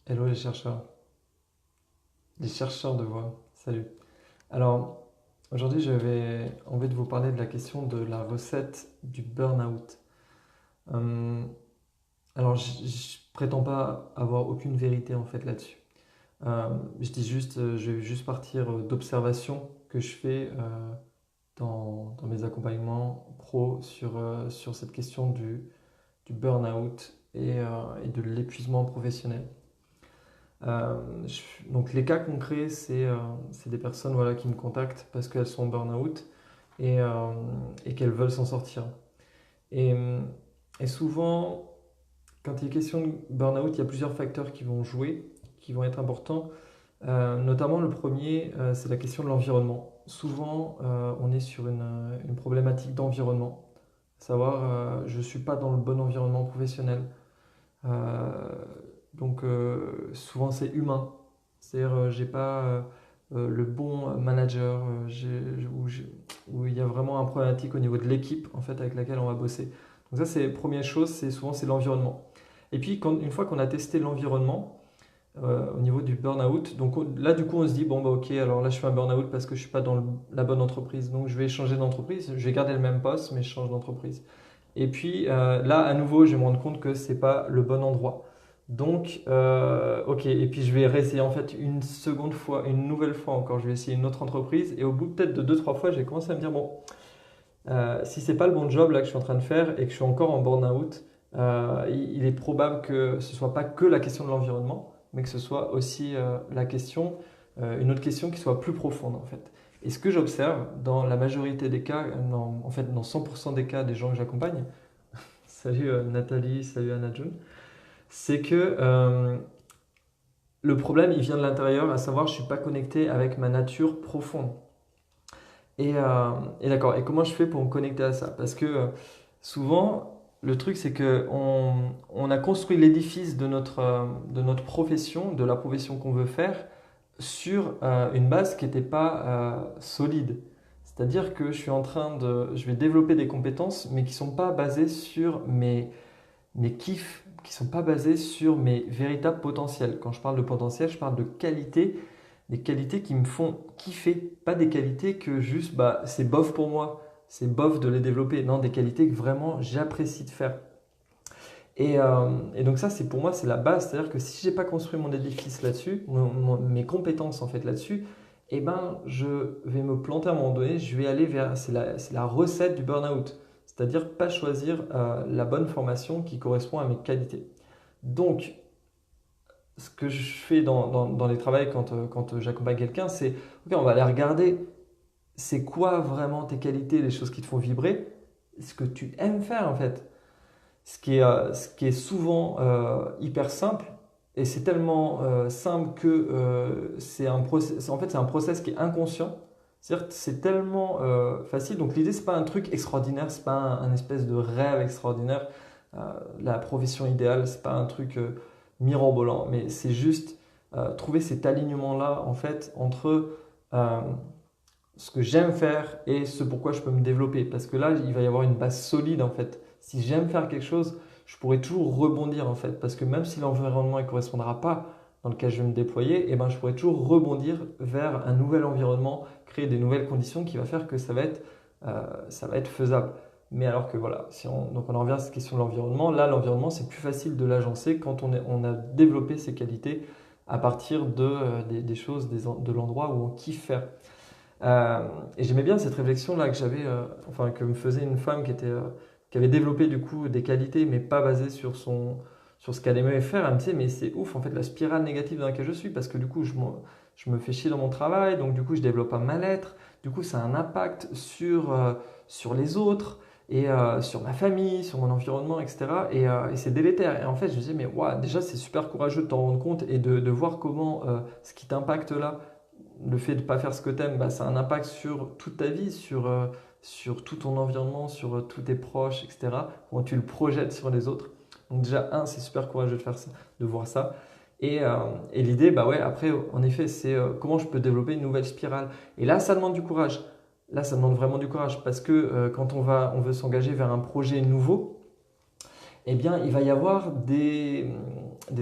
Hello les chercheurs de voix, salut. Alors, aujourd'hui, j'avais envie de vous parler de la question de la recette du burn-out. Euh, alors, je prétends pas avoir aucune vérité en fait là-dessus. Je dis juste, je vais juste partir d'observations que je fais dans mes accompagnements pro sur cette question du burn-out et de l'épuisement professionnel. Donc les cas concrets, c'est des personnes voilà, qui me contactent parce qu'elles sont en burn-out et qu'elles veulent s'en sortir. Et, euh, et souvent, quand il est question de burn-out, il y a plusieurs facteurs qui vont jouer, qui vont être importants. Notamment le premier, c'est la question de l'environnement. Souvent, on est sur une problématique d'environnement. Savoir, je ne suis pas dans le bon environnement professionnel. Euh, Souvent c'est humain. C'est-à-dire j'ai pas le bon manager où il y a vraiment un problématique au niveau de l'équipe en fait avec laquelle on va bosser. Donc ça c'est la première chose, c'est souvent c'est l'environnement. Et puis une fois qu'on a testé l'environnement au niveau du burn-out, là du coup on se dit bon bah ok alors là je fais un burn-out parce que je suis pas dans la bonne entreprise donc je vais changer d'entreprise, je vais garder le même poste mais je change d'entreprise. Et puis là, à nouveau, je vais me rendre compte que c'est pas le bon endroit. Donc, ok. Et puis je vais réessayer en fait une seconde fois, une nouvelle fois encore. Je vais essayer une autre entreprise. Et au bout peut-être de deux, trois fois, j'ai commencé à me dire bon, si c'est pas le bon job là que je suis en train de faire et que je suis encore en burn-out, il est probable que ce soit pas que la question de l'environnement, mais que ce soit aussi une autre question qui soit plus profonde en fait. Et ce que j'observe dans la majorité des cas, en fait dans 100% des cas des gens que j'accompagne, salut Nathalie, salut Anna June, c'est que le problème il vient de l'intérieur, à savoir je suis pas connecté avec ma nature profonde. Et d'accord, et comment je fais pour me connecter à ça? Parce que souvent, le truc, c'est que on a construit l'édifice de notre profession, de la profession qu'on veut faire, sur une base qui n'était pas solide. C'est-à-dire que je vais développer des compétences, mais qui ne sont pas basées sur mes kiffs, qui ne sont pas basées sur mes véritables potentiels. Quand je parle de potentiel, je parle de qualité, des qualités qui me font kiffer, pas des qualités que juste bah, c'est bof pour moi, c'est bof de les développer. Non, des qualités que vraiment j'apprécie de faire. Et donc ça, c'est pour moi, c'est la base. C'est-à-dire que si j'ai pas construit mon édifice là-dessus, mes compétences en fait là-dessus, eh ben, je vais me planter à un moment donné. Je vais aller vers, c'est la recette du burn-out. C'est-à-dire pas choisir la bonne formation qui correspond à mes qualités. Donc, ce que je fais dans les travails quand j'accompagne quelqu'un, c'est, ok, on va aller regarder, c'est quoi vraiment tes qualités, les choses qui te font vibrer, ce que tu aimes faire en fait. Ce qui est souvent hyper simple, et c'est tellement simple que en fait, c'est un process qui est inconscient. C'est-à-dire que c'est tellement facile. Donc l'idée, c'est pas un truc extraordinaire, c'est pas un espèce de rêve extraordinaire. Euh, la profession idéale, c'est pas un truc mirobolant, mais c'est juste trouver cet alignement-là, en fait, entre euh, ce que j'aime faire et ce pourquoi je peux me développer. Parce que là, il va y avoir une base solide en fait. Si j'aime faire quelque chose, je pourrai toujours rebondir en fait. Parce que même si l'environnement ne correspondra pas dans lequel je vais me déployer, eh ben, je pourrai toujours rebondir vers un nouvel environnement, créer des nouvelles conditions qui va faire que ça va être faisable. Mais alors que voilà, donc on en revient à cette question de l'environnement. Là, l'environnement, c'est plus facile de l'agencer quand on a développé ses qualités à partir des choses, de l'endroit où on kiffe faire. Euh, et j'aimais bien cette réflexion-là que enfin que me faisait une femme qui avait développé du coup des qualités, mais pas basées sur ce qu'elle aimait faire. Elle me disait, mais c'est ouf en fait la spirale négative dans laquelle je suis, parce que du coup je me fais chier dans mon travail, donc du coup je développe un mal-être, du coup ça a un impact sur les autres et sur ma famille, sur mon environnement, etc. Et c'est délétère. Et en fait je me disais, mais waouh, déjà c'est super courageux de t'en rendre compte et de voir comment ce qui t'impacte là le fait de ne pas faire ce que tu aimes, bah, ça a un impact sur toute ta vie, sur tout ton environnement, sur tous tes proches, etc. Comment tu le projettes sur les autres. Donc déjà, c'est super courageux de faire ça, de voir ça. Et l'idée, bah ouais, après, en effet, c'est comment je peux développer une nouvelle spirale. Et là, ça demande du courage. Là, ça demande vraiment du courage parce que quand on veut s'engager vers un projet nouveau, eh bien, il va y avoir des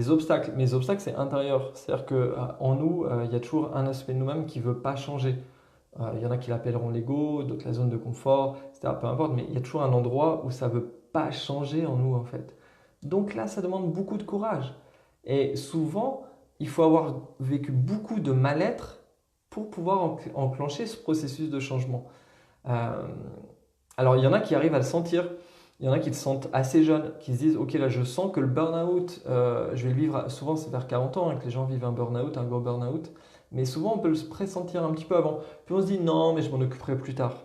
obstacles. Mais les obstacles, c'est intérieur. C'est-à-dire qu'en nous, il y a toujours un aspect de nous-mêmes qui ne veut pas changer. Il y en a qui l'appelleront l'ego, d'autres la zone de confort, etc. Peu importe, mais il y a toujours un endroit où ça ne veut pas changer en nous, en fait. Donc là, ça demande beaucoup de courage. Et souvent, il faut avoir vécu beaucoup de mal-être pour pouvoir enclencher ce processus de changement. Euh, alors, il y en a qui arrivent à le sentir. Il y en a qui le sentent assez jeunes, qui se disent, OK, là, je sens que le burn-out, je vais le vivre, souvent c'est vers 40 ans que les gens vivent un burn-out, un gros burn-out, mais souvent on peut le pressentir un petit peu avant. Puis on se dit, non, mais je m'en occuperai plus tard.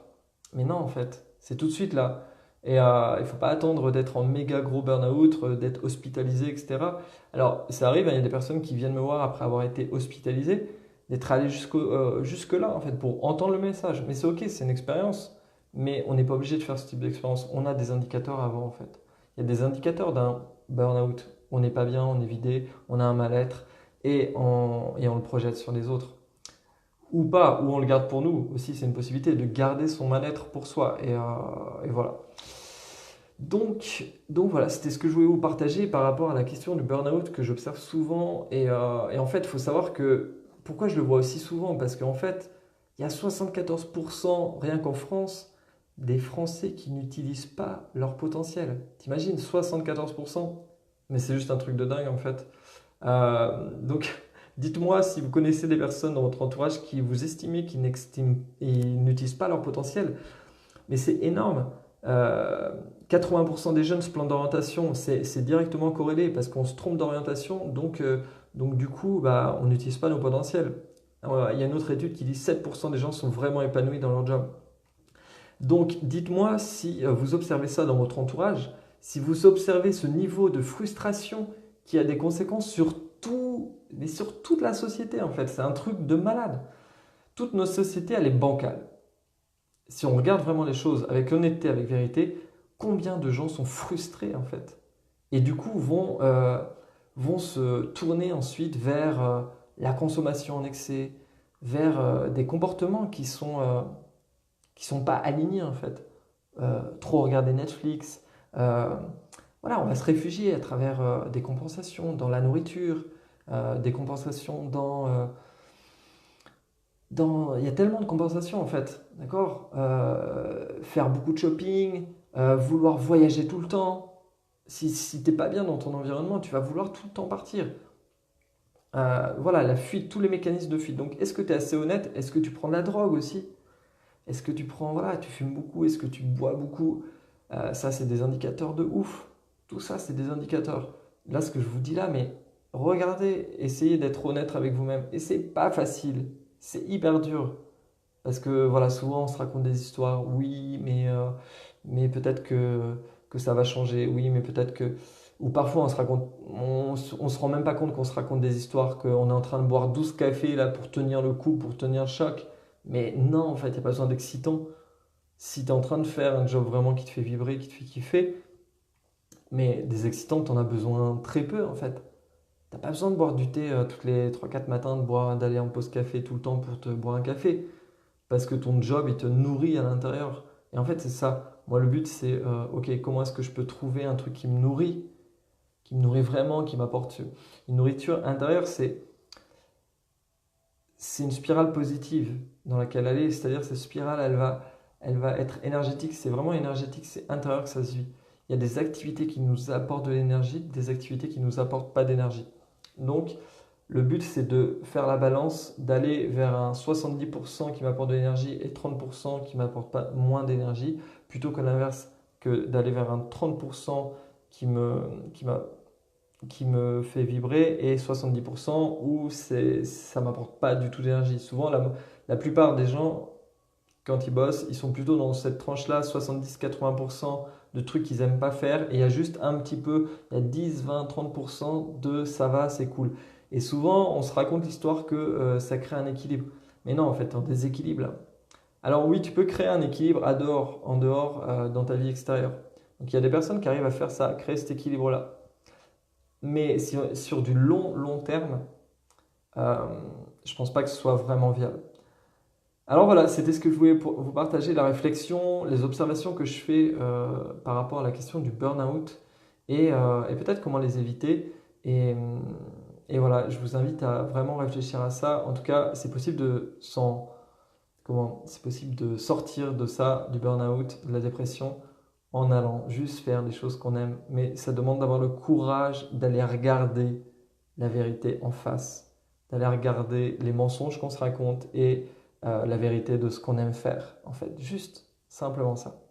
Mais non, en fait, c'est tout de suite là. Et il ne faut pas attendre d'être en méga gros burn-out, d'être hospitalisé, etc. Alors, ça arrive, hein, il y a des personnes qui viennent me voir après avoir été hospitalisées, d'être allées jusque-là, en fait, pour entendre le message. Mais c'est OK, c'est une expérience. Mais on n'est pas obligé de faire ce type d'expérience. On a des indicateurs avant, en fait. Il y a des indicateurs d'un burn-out. On n'est pas bien, on est vidé, on a un mal-être et on le projette sur les autres. Ou pas, ou on le garde pour nous aussi, c'est une possibilité de garder son mal-être pour soi. Et voilà. Donc voilà, c'était ce que je voulais vous partager par rapport à la question du burn-out que j'observe souvent. Et en fait, il faut savoir que pourquoi je le vois aussi souvent, parce qu'en fait, il y a 74% rien qu'en France des Français qui n'utilisent pas leur potentiel. T'imagines, 74%? Mais c'est juste un truc de dingue en fait. Donc, dites-moi si vous connaissez des personnes dans votre entourage qui vous estimez qui n'utilisent pas leur potentiel. Mais c'est énorme. Euh, 80% des jeunes se plantent d'orientation, c'est directement corrélé parce qu'on se trompe d'orientation, donc du coup, bah, on n'utilise pas nos potentiels. Il y a une autre étude qui dit 7% des gens sont vraiment épanouis dans leur job. Donc dites-moi si vous observez ça dans votre entourage, si vous observez ce niveau de frustration qui a des conséquences sur tout, mais sur toute la société en fait. C'est un truc de malade. Toute notre société, elle est bancale. Si on regarde vraiment les choses avec honnêteté, avec vérité, combien de gens sont frustrés en fait et du coup vont se tourner ensuite vers la consommation en excès, vers des comportements qui sont pas alignés en fait. Trop regarder Netflix, euh, voilà, on va se réfugier à travers des compensations dans la nourriture, des compensations il y a tellement de compensations en fait, d'accord? Faire beaucoup de shopping, vouloir voyager tout le temps. Si t'es pas bien dans ton environnement, tu vas vouloir tout le temps partir. Voilà, la fuite, tous les mécanismes de fuite. Donc, est-ce que tu es assez honnête? Est-ce que tu prends de la drogue aussi? Est-ce que tu prends, voilà, tu fumes beaucoup? Est-ce que tu bois beaucoup? Ça, c'est des indicateurs de ouf. Tout ça, c'est des indicateurs. Là, ce que je vous dis là, mais regardez, essayez d'être honnête avec vous-même. Et c'est pas facile. C'est hyper dur. Parce que voilà, souvent on se raconte des histoires, oui, mais peut-être que ça va changer, oui, mais peut-être que... Ou parfois on se rend même pas compte qu'on se raconte des histoires, qu'on est en train de boire 12 cafés là pour tenir le coup, pour tenir le choc. Mais non, en fait, il n'y a pas besoin d'excitant. Si tu es en train de faire un job vraiment qui te fait vibrer, qui te fait kiffer, mais des excitants, tu en as besoin très peu en fait. T'as pas besoin de boire du thé toutes les 3-4 matins, d'aller en pause café tout le temps pour te boire un café. Parce que ton job, il te nourrit à l'intérieur. Et en fait, c'est ça. Moi, le but, c'est, OK, comment est-ce que je peux trouver un truc qui me nourrit vraiment, qui m'apporte une nourriture intérieure, c'est une spirale positive dans laquelle aller. C'est-à-dire, cette spirale, elle va être énergétique. C'est vraiment énergétique, c'est intérieur que ça se vit. Il y a des activités qui nous apportent de l'énergie, des activités qui ne nous apportent pas d'énergie. Donc, le but, c'est de faire la balance, d'aller vers un 70% qui m'apporte de l'énergie et 30% qui m'apporte pas moins d'énergie, plutôt que l'inverse, que d'aller vers un 30% qui me, qui m'a- qui me fait vibrer et 70% où ça m'apporte pas du tout d'énergie. Souvent, la plupart des gens, quand ils bossent, ils sont plutôt dans cette tranche-là, 70-80% de trucs qu'ils aiment pas faire. Et il y a juste un petit peu, il y a 10, 20, 30% de ça va, c'est cool. Et souvent, on se raconte l'histoire que ça crée un équilibre. Mais non, en fait, un déséquilibre là. Alors oui, tu peux créer un équilibre en dehors, dans ta vie extérieure. Donc il y a des personnes qui arrivent à faire ça, à créer cet équilibre-là. Mais sur du long, long terme, euh, je pense pas que ce soit vraiment viable. Alors voilà, c'était ce que je voulais vous partager, la réflexion, les observations que je fais par rapport à la question du burn-out. et peut-être comment les éviter. Et, et voilà, je vous invite à vraiment réfléchir à ça. En tout cas, c'est possible c'est possible de sortir de ça, du burn-out, de la dépression, en allant juste faire des choses qu'on aime. Mais ça demande d'avoir le courage d'aller regarder la vérité en face, d'aller regarder les mensonges qu'on se raconte et la vérité de ce qu'on aime faire. En fait, juste simplement ça.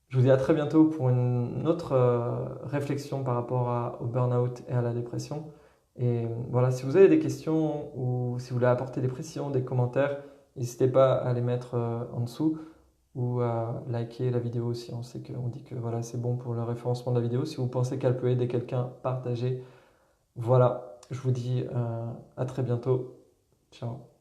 Je vous dis à très bientôt pour une autre réflexion par rapport au burn-out et à la dépression. Et voilà, si vous avez des questions ou si vous voulez apporter des précisions, des commentaires, n'hésitez pas à les mettre en dessous ou à liker la vidéo si on sait qu'on dit que voilà, c'est bon pour le référencement de la vidéo. Si vous pensez qu'elle peut aider quelqu'un, partagez. Voilà, je vous dis à très bientôt. Ciao.